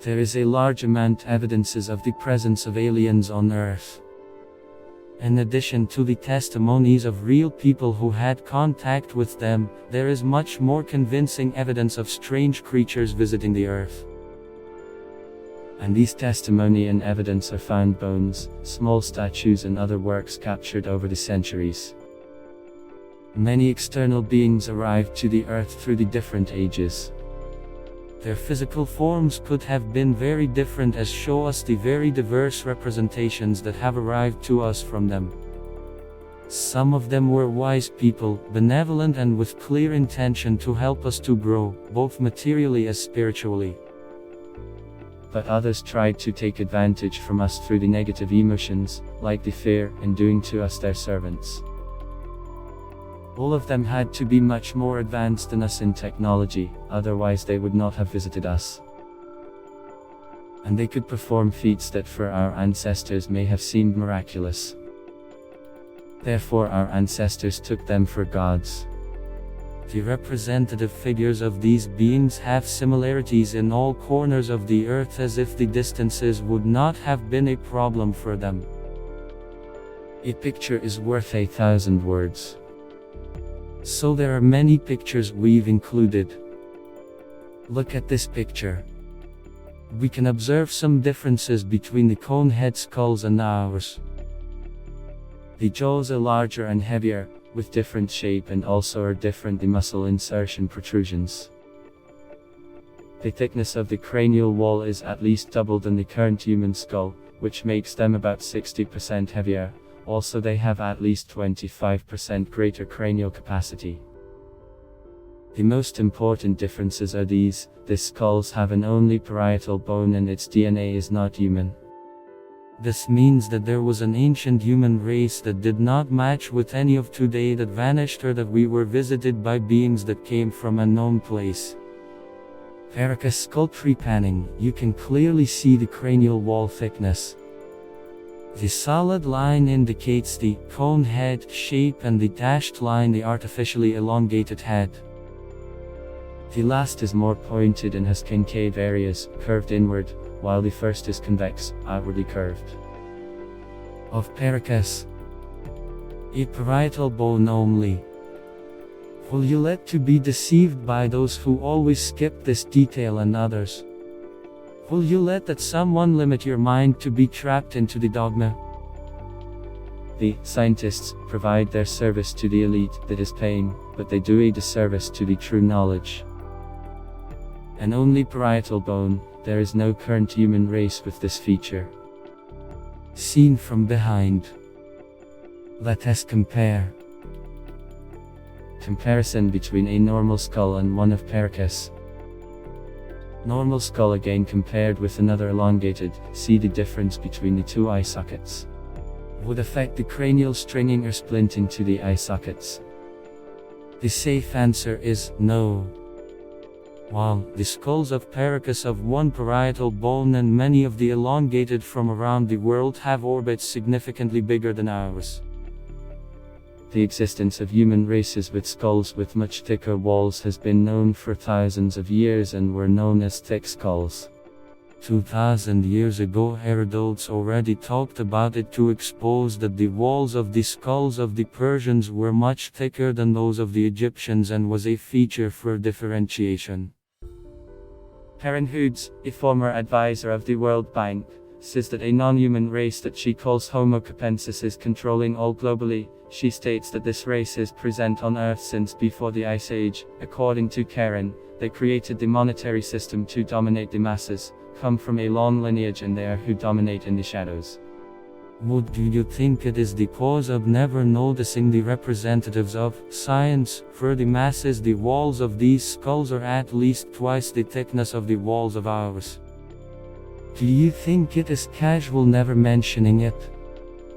There is a large amount evidences of the presence of aliens on Earth. In addition to the testimonies of real people who had contact with them, there is much more convincing evidence of strange creatures visiting the Earth. And these testimony and evidence are found bones, small statues and other works captured over the centuries. Many external beings arrived to the Earth through the different ages. Their physical forms could have been very different, as show us the very diverse representations that have arrived to us from them. Some of them were wise people, benevolent and with clear intention to help us to grow, both materially as spiritually. But others tried to take advantage from us through the negative emotions, like the fear, and doing to us their servants. All of them had to be much more advanced than us in technology, otherwise they would not have visited us. And they could perform feats that for our ancestors may have seemed miraculous. Therefore our ancestors took them for gods. The representative figures of these beings have similarities in all corners of the Earth, as if the distances would not have been a problem for them. A picture is worth 1,000 words. So there are many pictures we've included. Look at this picture. We can observe some differences between the cone head skulls and ours. The jaws are larger and heavier, with different shape, and also are different the muscle insertion protrusions. The thickness of the cranial wall is at least double than the current human skull, which makes them about 60% heavier. Also they have at least 25% greater cranial capacity. The most important differences are these: the skulls have an only parietal bone and its DNA is not human. This means that there was an ancient human race that did not match with any of today that vanished, or that we were visited by beings that came from a known place. Paracas skull trepanning, you can clearly see the cranial wall thickness. The solid line indicates the cone head shape and the dashed line the artificially elongated head. The last is more pointed and has concave areas, curved inward, while the first is convex, outwardly curved. Of Paracas, a parietal bone only. Will you let to be deceived by those who always skip this detail and others? Will you let that someone limit your mind to be trapped into the dogma? The scientists provide their service to the elite that is paying, but they do a disservice to the true knowledge. An only parietal bone, there is no current human race with this feature. Seen from behind. Let us compare. Comparison between a normal skull and one of Paracas. Normal skull again compared with another elongated, see the difference between the two eye sockets. Would affect the cranial stringing or splinting to the eye sockets. The safe answer is no. While the skulls of Paracas of one parietal bone and many of the elongated from around the world have orbits significantly bigger than ours. The existence of human races with skulls with much thicker walls has been known for thousands of years and were known as thick skulls. 2000 years ago Herodotus already talked about it to expose that the walls of the skulls of the Persians were much thicker than those of the Egyptians and was a feature for differentiation. Karen Hoods, a former advisor of the World Bank, says that a non-human race that she calls Homo capensis is controlling all globally. She states that this race is present on Earth since before the Ice Age. According to Karen, they created the monetary system to dominate the masses, come from a long lineage, and they are who dominate in the shadows. What do you think it is the cause of never noticing the representatives of science? For the masses, the walls of these skulls are at least twice the thickness of the walls of ours. Do you think it is casual never mentioning it?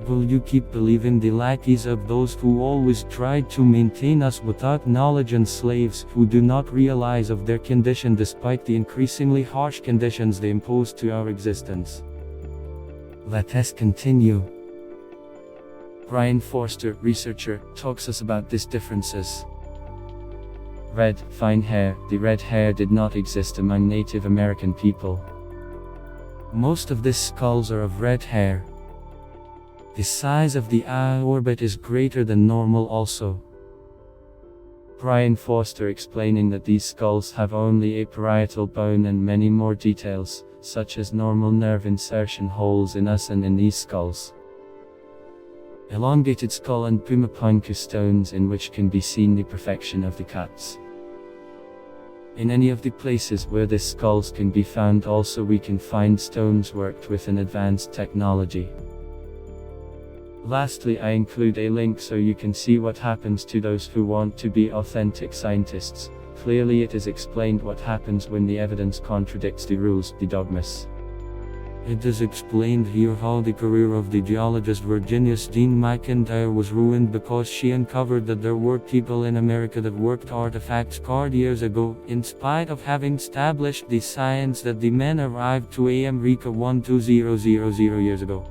Will you keep believing the lackeys of those who always tried to maintain us without knowledge, and slaves who do not realize of their condition despite the increasingly harsh conditions they impose to our existence? Let us continue. Brian Forster, researcher, talks us about these differences. Red, fine hair. The red hair did not exist among Native American people. Most of these skulls are of red hair. The size of the eye orbit is greater than normal also. Brian Foster explaining that these skulls have only a parietal bone and many more details, such as normal nerve insertion holes in us and in these skulls. Elongated skull and pumapunku stones in which can be seen the perfection of the cuts. In any of the places where these skulls can be found also we can find stones worked with an advanced technology. Lastly, I include a link so you can see what happens to those who want to be authentic scientists. Clearly it is explained what happens when the evidence contradicts the rules, the dogmas. It is explained here how the career of the geologist Virginia Steen McIntyre was ruined because she uncovered that there were people in America that worked artifacts carved years ago, in spite of having established the science that the men arrived to America 12000 years ago.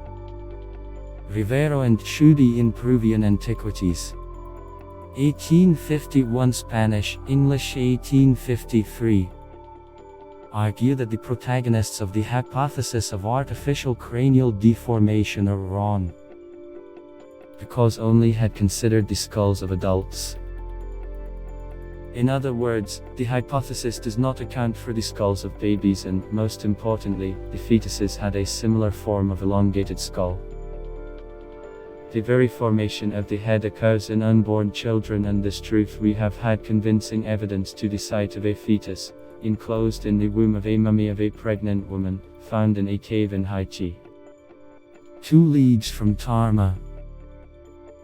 Rivero and Chudi in Peruvian Antiquities. 1851 Spanish, English 1853. Argue that the protagonists of the hypothesis of artificial cranial deformation are wrong, because only had considered the skulls of adults. In other words, the hypothesis does not account for the skulls of babies and, most importantly, the fetuses had a similar form of elongated skull. The very formation of the head occurs in unborn children, and this truth we have had convincing evidence to the sight of a fetus, enclosed in the womb of a mummy of a pregnant woman, found in a cave in Haiti, 2 leagues from Tarma,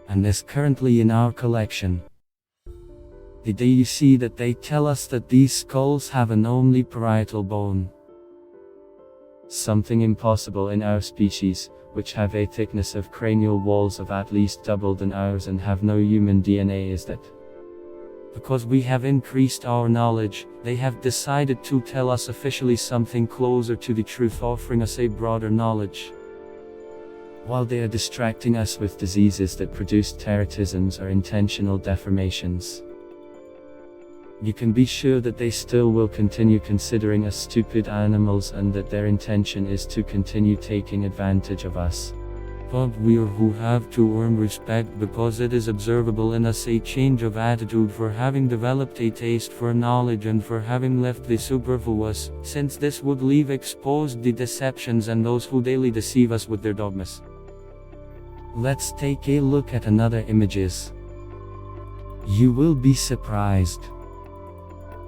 and is currently in our collection. The day you see that they tell us that these skulls have an only parietal bone. Something impossible in our species, which have a thickness of cranial walls of at least double than ours and have no human DNA, is that because we have increased our knowledge, they have decided to tell us officially something closer to the truth, offering us a broader knowledge. While they are distracting us with diseases that produce terrorisms or intentional deformations, you can be sure that they still will continue considering us stupid animals and that their intention is to continue taking advantage of us. But we are who have to earn respect because it is observable in us a change of attitude for having developed a taste for knowledge and for having left the superfluous, since this would leave exposed the deceptions and those who daily deceive us with their dogmas. Let's take a look at another images. You will be surprised.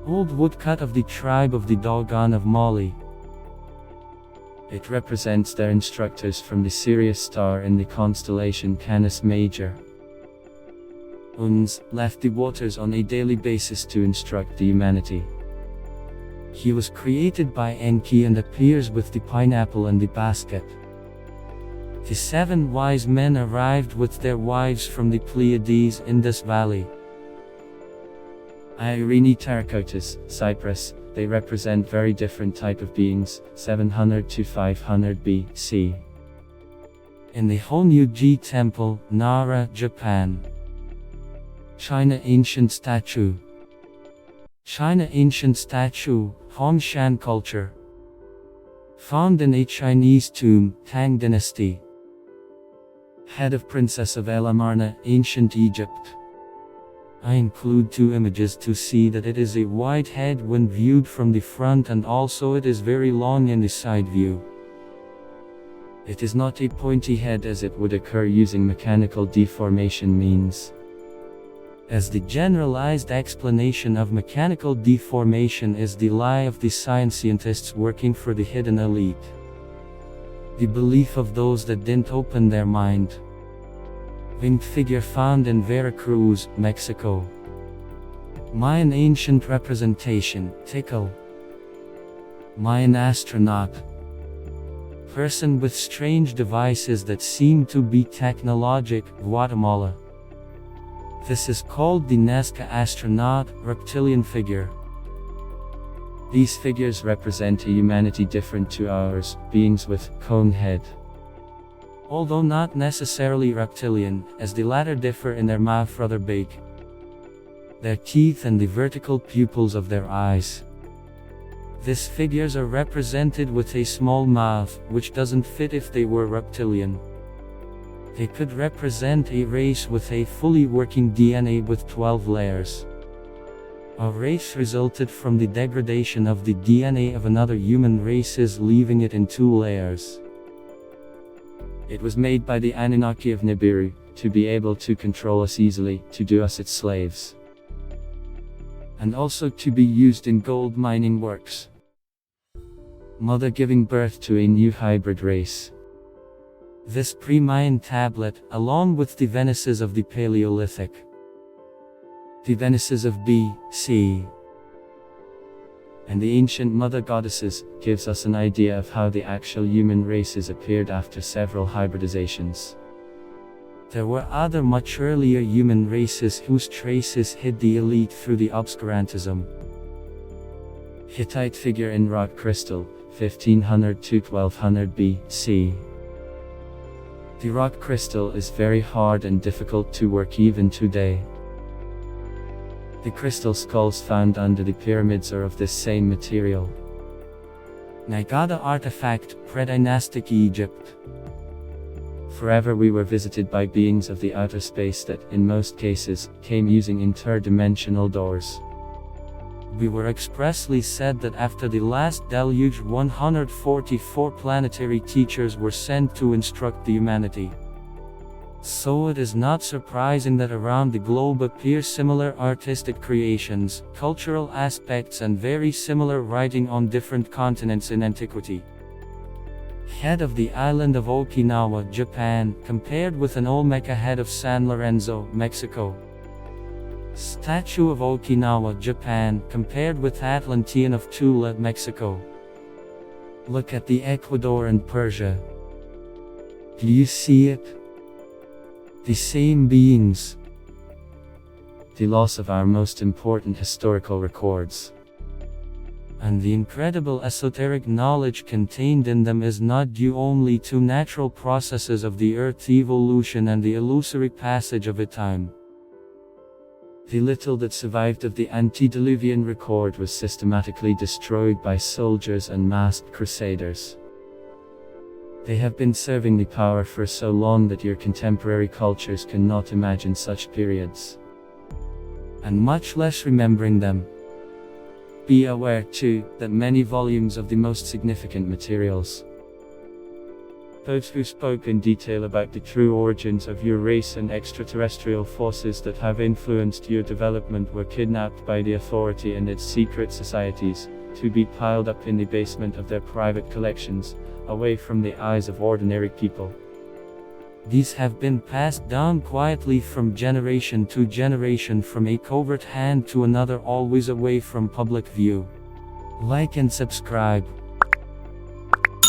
Old woodcut of the tribe of the Dogon of Mali. It represents their instructors from the Sirius star in the constellation Canis Major. Uns left the waters on a daily basis to instruct the humanity. He was created by Enki and appears with the pineapple and the basket. The 7 wise men arrived with their wives from the Pleiades in this valley. Irene terracoters, Cyprus, they represent very different type of beings, 700 to 500 BC. In the Honyuji Temple, Nara, Japan. China Ancient Statue. China Ancient Statue, Hongshan Culture. Found in a Chinese tomb, Tang Dynasty. Head of Princess of El Amarna, Ancient Egypt. I include 2 images to see that it is a wide head when viewed from the front, and also it is very long in the side view. It is not a pointy head as it would occur using mechanical deformation means. As the generalized explanation of mechanical deformation is the lie of the scientists working for the hidden elite. The belief of those that didn't open their mind. Winged figure found in Veracruz, Mexico. Mayan ancient representation, Tikal. Mayan astronaut. Person with strange devices that seem to be technologic, Guatemala. This is called the Nazca astronaut, reptilian figure. These figures represent a humanity different to ours, beings with cone head. Although not necessarily reptilian, as the latter differ in their mouth rather big, their teeth and the vertical pupils of their eyes. These figures are represented with a small mouth, which doesn't fit if they were reptilian. They could represent a race with a fully working DNA with 12 layers. A race resulted from the degradation of the DNA of another human races, leaving it in 2 layers. It was made by the Anunnaki of Nibiru, to be able to control us easily, to do us its slaves. And also to be used in gold mining works. Mother giving birth to a new hybrid race. This pre-Mayan tablet, along with the Venices of the Paleolithic, the Venices of B.C., and the ancient mother goddesses, gives us an idea of how the actual human races appeared after several hybridizations. There were other much earlier human races whose traces hid the elite through the obscurantism. Hittite figure in rock crystal, 1500 to 1200 BC. The rock crystal is very hard and difficult to work even today. The crystal skulls found under the pyramids are of this same material. Nagada artifact, predynastic Egypt. Forever we were visited by beings of the outer space that, in most cases, came using interdimensional doors. We were expressly said that after the last deluge 144 planetary teachers were sent to instruct the humanity. So it is not surprising that around the globe appear similar artistic creations, cultural aspects and very similar writing on different continents in antiquity. Head of the island of Okinawa, Japan, compared with an Olmeca head of San Lorenzo, Mexico. Statue of Okinawa, Japan, compared with Atlantean of Tula, Mexico. Look at the Ecuador and Persia. Do you see it? The same beings. The loss of our most important historical records. And the incredible esoteric knowledge contained in them is not due only to natural processes of the Earth's evolution and the illusory passage of time. The little that survived of the antediluvian record was systematically destroyed by soldiers and masked crusaders. They have been serving the power for so long that your contemporary cultures cannot imagine such periods, and much less remembering them. Be aware, too, that many volumes of the most significant materials, those who spoke in detail about the true origins of your race and extraterrestrial forces that have influenced your development, were kidnapped by the authority and its secret societies, to be piled up in the basement of their private collections, away from the eyes of ordinary people. These have been passed down quietly from generation to generation, from a covert hand to another, always away from public view. Like and subscribe.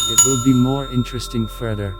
It will be more interesting further.